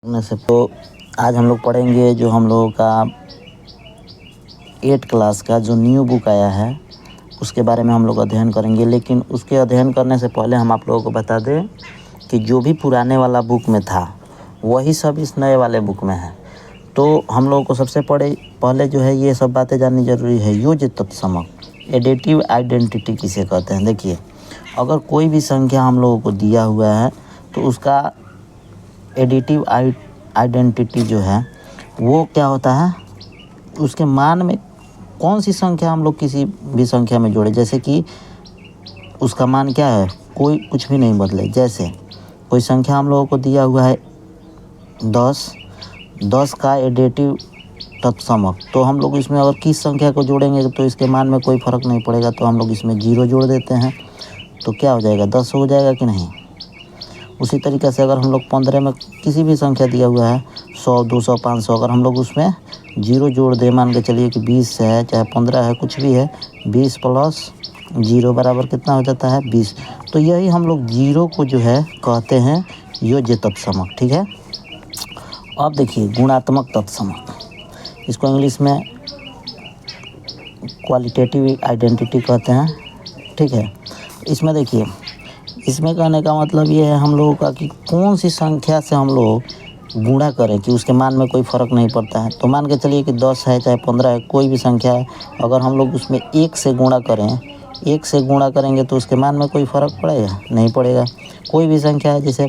में से तो आज हम लोग पढ़ेंगे जो हम लोगों का 8 क्लास का जो न्यू बुक आया है उसके बारे में हम लोग अध्ययन करेंगे। लेकिन उसके अध्ययन करने से पहले हम आप लोगों को बता दें कि जो भी पुराने वाला बुक में था वही सब इस नए वाले बुक में है। तो हम लोगों को सबसे पहले जो है ये सब बातें जाननी ज़रूरी है। योज्य तत्समक, एडिटिव आइडेंटिटी किसे कहते हैं। देखिए, अगर कोई भी संख्या हम लोगों को दिया हुआ है तो उसका एडिटिव आइडेंटिटी जो है वो क्या होता है, उसके मान में कौन सी संख्या हम लोग किसी भी संख्या में जोड़े, जैसे कि उसका मान क्या है, कोई कुछ भी नहीं बदले। जैसे कोई संख्या हम लोगों को दिया हुआ है 10 का एडिटिव तत्समक, तो हम लोग इसमें अगर किस संख्या को जोड़ेंगे तो इसके मान में कोई फ़र्क नहीं पड़ेगा, तो हम लोग इसमें 0 जोड़ देते हैं तो क्या हो जाएगा, 10 हो जाएगा कि नहीं। उसी तरीके से अगर हम लोग 15 में किसी भी संख्या दिया हुआ है 100, 200, 500, अगर हम लोग उसमें 0 जोड़ दें, मान के चलिए कि 20 है चाहे 15 है, कुछ भी है, 20 प्लस 0 बराबर कितना हो जाता है, 20। तो यही हम लोग 0 को जो है कहते हैं योज्य तत्समक। ठीक है। अब देखिए गुणात्मक तत्समक, इसको इंग्लिश में क्वालिटेटिव आइडेंटिटी कहते हैं। ठीक है। इसमें देखिए, इसमें कहने का मतलब ये है हम लोगों का कि कौन सी संख्या से हम लोग गुणा करें कि उसके मान में कोई फ़र्क नहीं पड़ता है। तो मान के चलिए कि 10 है चाहे 15 है, कोई भी संख्या है, अगर हम लोग उसमें 1 से गुणा करें, 1 से गुणा करेंगे तो उसके मान में कोई फ़र्क पड़ेगा, नहीं पड़ेगा। कोई भी संख्या है जैसे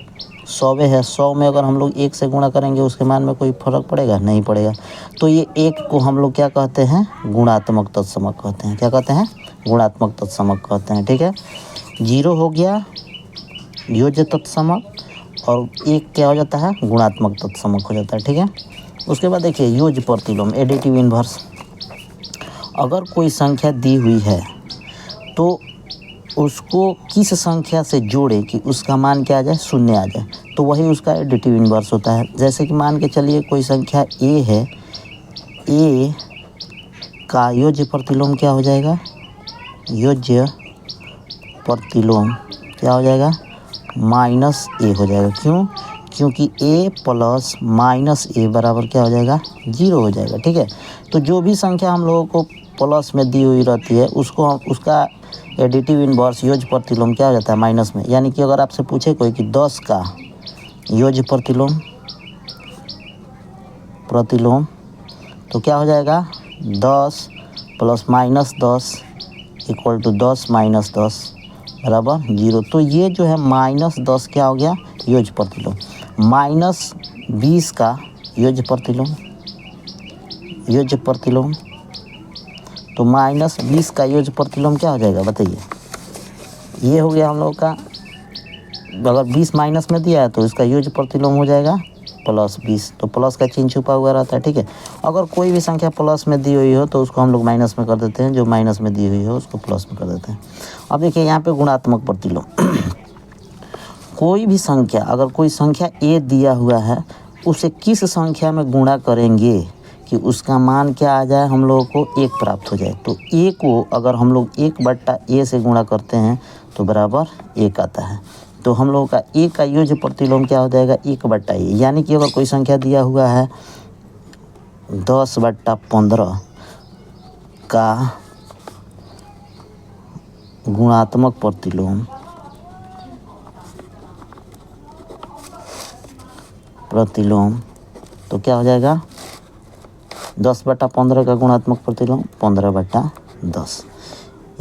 100 है, 100 में अगर हम लोग 1 से गुणा करेंगे उसके मान में कोई फ़र्क पड़ेगा, नहीं पड़ेगा। तो ये 1 को हम लोग क्या कहते हैं, गुणात्मक तत्समक कहते हैं। क्या कहते हैं, गुणात्मक तत्समक कहते हैं। ठीक है। 0 हो गया योज्य तत्समक और 1 क्या हो जाता है, गुणात्मक तत्समक हो जाता है। ठीक है। उसके बाद देखिए योज्य प्रतिलोम, एडिटिव इन्वर्स। अगर कोई संख्या दी हुई है तो उसको किस संख्या से जोड़े कि उसका मान क्या आ जाए, 0 आ जाए, तो वही उसका एडिटिव इन्वर्स होता है। जैसे कि मान के चलिए कोई संख्या a है, a का योज्य प्रतिलोम क्या हो जाएगा, योज्य प्रतिलोम क्या हो जाएगा, -a हो जाएगा। क्यों, क्योंकि a प्लस -a बराबर क्या हो जाएगा, 0 हो जाएगा। ठीक है। तो जो भी संख्या हम लोगों को प्लस में दी हुई रहती है उसको उसका एडिटिव इन्वर्स योज्य प्रतिलोम क्या हो जाता है, माइनस में। यानी कि अगर आपसे पूछे कोई कि 10 का योज्य प्रतिलोम तो क्या हो जाएगा, 10 प्लस -10 इक्वल टू 10 - 10 बराबर 0। तो ये जो है -10 क्या हो गया, योज्य प्रतिलोम। -20 का योज्य प्रतिलोम, तो -20 का योज्य प्रतिलोम क्या हो जाएगा बताइए। ये हो गया हम लोग का, अगर 20 माइनस में दिया है तो इसका योज्य प्रतिलोम हो जाएगा +20, तो प्लस का चिन्ह छुपा हुआ रहता है। ठीक है। अगर कोई भी संख्या प्लस में दी हुई हो तो उसको हम लोग माइनस में कर देते हैं, जो माइनस में दी हुई हो उसको प्लस में कर देते हैं। अब देखिए यहाँ पे गुणात्मक प्रतिलोम कोई भी संख्या, अगर कोई संख्या a दिया हुआ है, उसे किस संख्या में गुणा करेंगे कि उसका मान क्या आ जाए, हम लोगों को 1 प्राप्त हो जाए। तो a को अगर हम लोग 1/a से गुणा करते हैं तो बराबर 1 आता है। तो हम लोगों का a का योज्य प्रतिलोम क्या हो जाएगा, 1/a। यानी कि अगर कोई संख्या दिया हुआ है 10/15 का गुणात्मक प्रतिलोम तो क्या हो जाएगा, 10/15 का गुणात्मक प्रतिलोम 15/10।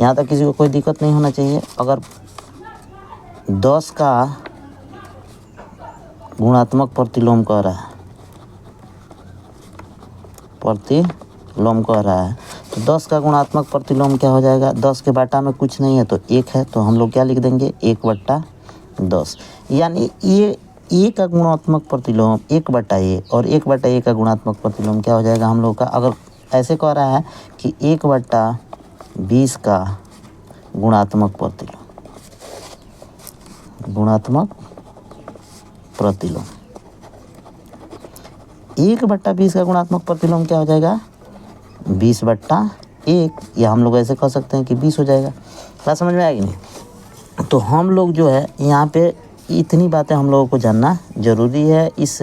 यहाँ तक किसी को कोई दिक्कत नहीं होना चाहिए। अगर 10 का गुणात्मक प्रतिलोम कह रहा है, तो 10 का गुणात्मक प्रतिलोम क्या हो जाएगा, 10 के बाटा में कुछ नहीं है तो 1 है, तो हम लोग क्या लिख देंगे, 1/10। यानी ये a का गुणात्मक प्रतिलोम 1/a और 1/a का गुणात्मक प्रतिलोम क्या हो जाएगा हम लोग का। अगर ऐसे कह रहा है कि 1/20 का गुणात्मक प्रतिलोम 1/20 का गुणात्मक प्रतिलोम क्या हो जाएगा, 20/1, या हम लोग ऐसे कह सकते हैं कि 20 हो जाएगा। बात समझ में आएगी नहीं। तो हम लोग जो है यहाँ पे इतनी बातें हम लोगों को जानना ज़रूरी है इस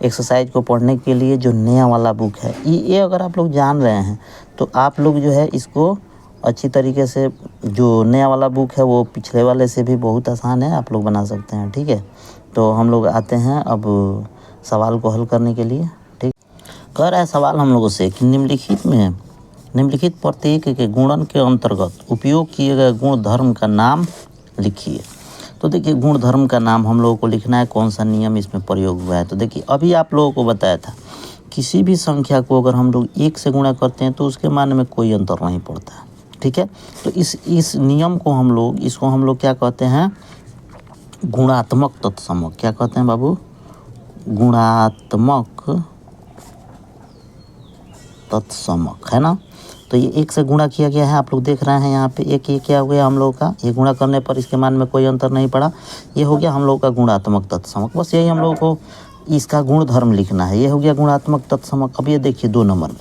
एक्सरसाइज को पढ़ने के लिए जो नया वाला बुक है, ये अगर आप लोग जान रहे हैं तो आप लोग जो है इसको अच्छी तरीके से, जो नया वाला बुक है वो पिछले वाले से भी बहुत आसान है, आप लोग बना सकते हैं। ठीक है, तो हम लोग आते हैं अब सवाल को हल करने के लिए। ठीक, कह रहा है सवाल हम लोगों से कि निम्नलिखित प्रत्येक के गुणन के अंतर्गत उपयोग किए गए गुण धर्म का नाम लिखिए। तो देखिए गुण धर्म का नाम हम लोगों को लिखना है, कौन सा नियम इसमें प्रयोग हुआ है। तो देखिए अभी आप लोगों को बताया था, किसी भी संख्या को अगर हम लोग 1 से गुणा करते हैं तो उसके मान में कोई अंतर नहीं पड़ता है। ठीक है, तो इस नियम को हम लोग क्या कहते हैं, गुणात्मक तत्समक। क्या कहते हैं बाबू? गुणात्मक तत्समक, है ना। तो ये 1 से गुणा किया गया है, आप लोग देख रहे हैं यहाँ पे एक ये क्या हो गया हम लोग का, ये गुणा करने पर इसके मान में कोई अंतर नहीं पड़ा, ये हो गया हम लोग का गुणात्मक तत्समक। बस यही हम लोग को इसका गुण धर्म लिखना है, ये हो गया गुणात्मक तत्समक। अब ये देखिए 2 नंबर में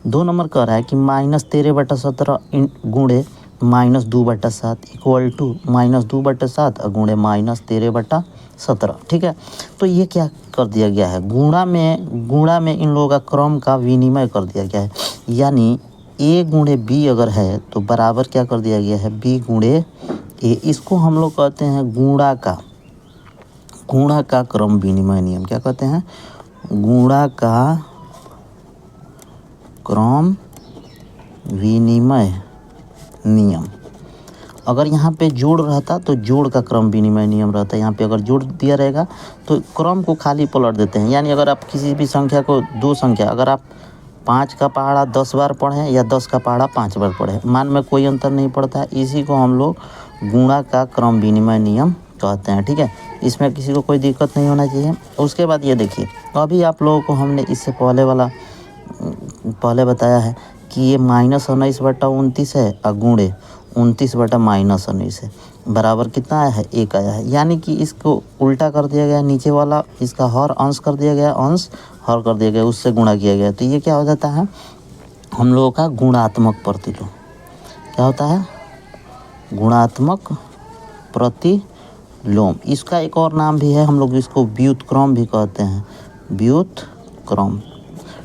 2 नंबर कह रहा है कि -13/17 गुणे -2/7 इक्वल टू -2/7 गुणे -13/17। ठीक है, तो ये क्या कर दिया गया है, गुणा में इन लोगों का क्रम का विनिमय कर दिया गया है। यानी a गुणे b अगर है तो बराबर क्या कर दिया गया है, b गुणे a। इसको हम लोग कहते हैं गुणा का क्रम विनिमय नियम। क्या कहते हैं? गुणा का क्रम विनिमय नियम। अगर यहाँ पे जोड़ रहता तो जोड़ का क्रम विनिमय नियम रहता है। यहाँ पे अगर जोड़ दिया रहेगा तो क्रम को खाली पलट देते हैं। यानी अगर आप किसी भी संख्या को, 2 संख्या, अगर आप 5 का पहाड़ा 10 बार पढ़ें या 10 का पहाड़ा 5 बार पढ़ें, मान में कोई अंतर नहीं पड़ता है। इसी को हम लोग गुणा का क्रम विनिमय नियम कहते हैं। ठीक है, इसमें किसी को कोई दिक्कत नहीं होना चाहिए। उसके बाद ये देखिए, अभी आप लोगों को हमने इससे पहले बताया है कि ये -19/29 है और गुणे 29/-19 है, बराबर कितना आया है, 1 आया है। यानी कि इसको उल्टा कर दिया गया, नीचे वाला इसका हर अंश कर दिया गया, अंश हर कर दिया गया, उससे गुणा किया गया। तो ये क्या हो जाता है हम लोगों का गुणात्मक प्रतिलोम। क्या होता है? गुणात्मक प्रतिलोम। इसका एक और नाम भी है, हम लोग इसको व्युत्क्रम भी कहते हैं, व्युत्क्रम।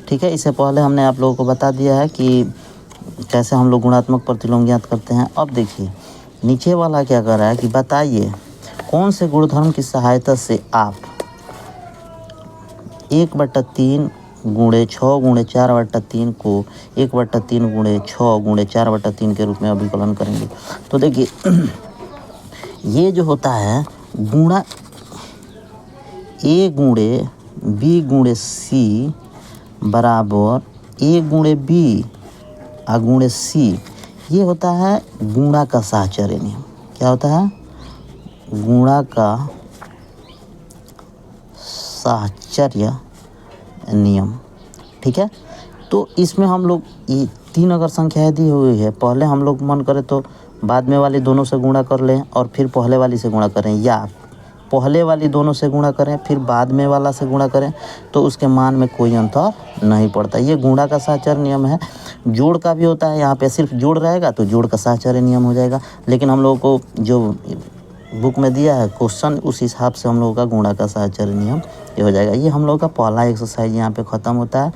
ठीक है, इससे पहले हमने आप लोगों को बता दिया है कि कैसे हम लोग गुणात्मक प्रतिलोम ज्ञात करते हैं। अब देखिए नीचे वाला क्या कर रहा है कि बताइए कौन से गुणधर्म की सहायता से आप 1/3 गुणे 6 गुणे 4/3 को 1/3 गुणे 6 गुणे 4/3 के रूप में अभिकलन करेंगे। तो देखिए ये जो होता है गुणा a गुणे b गुणे c बराबर a गुणे b गुणे c, ये होता है गुणा का साहचर्य नियम। क्या होता है? गुणा का साहचर्य नियम। ठीक है, तो इसमें हम लोग ये 3 अगर संख्याएं दी हुई है, पहले हम लोग मन करे तो बाद में वाली दोनों से गुणा कर लें और फिर पहले वाली से गुणा करें, या पहले वाली दोनों से गुणा करें फिर बाद में वाला से गुणा करें, तो उसके मान में कोई अंतर नहीं पड़ता। ये गुणा का साहचर्य नियम है। जोड़ का भी होता है, यहाँ पे सिर्फ जोड़ रहेगा तो जोड़ का साहचर्य नियम हो जाएगा, लेकिन हम लोगों को जो बुक में दिया है क्वेश्चन, उस हिसाब से हम लोगों का गुणा का साहचर्य नियम ये हो जाएगा। ये हम लोगों का पहला एक्सरसाइज यहाँ पे ख़त्म होता है।